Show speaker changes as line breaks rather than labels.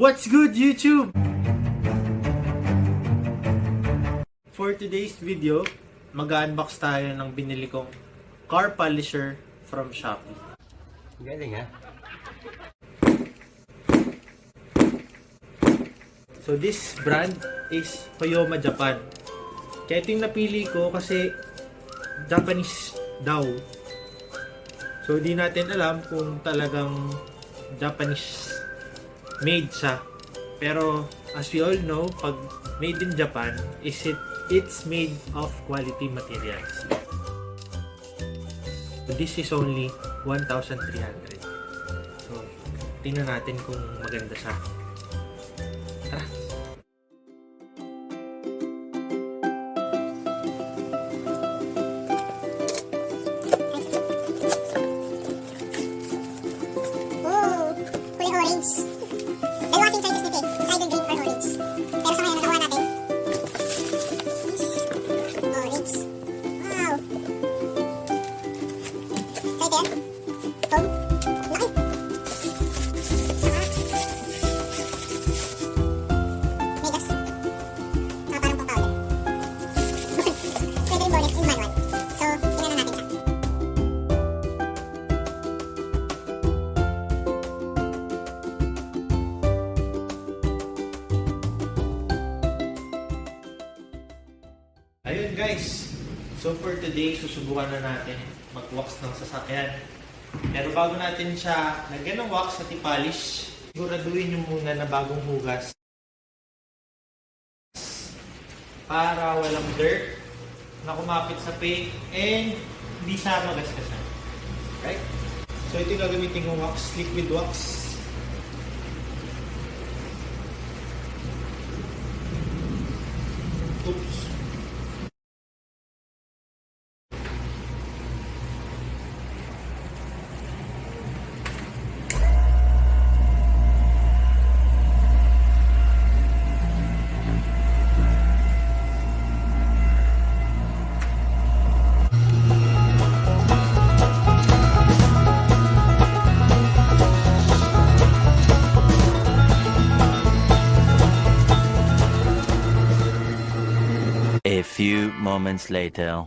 What's good, YouTube? For today's video, mag-unbox tayo ng binili kong car polisher from Shoppee.
Galing ha?
So this brand is HOYOMA Japan. Kaya ito yung napili ko kasi Japanese daw. So di natin alam kung talagang Japanese made siya. Pero as we all know, pag made in Japan, it's made of quality materials. So this is only 1,300. So tingnan natin kung maganda siya. Tara! Ayun guys, so for today, susubukan na natin mag-wax ng sasakyan. Pero bago natin siya lagyan ng wax at i-polish, siguraduhin nyo muna na bagong hugas para walang dirt na kumapit sa paint and hindi siya magasgasan. Right? So ito yung gagamitin kong wax, liquid wax. Oops.
A few moments later.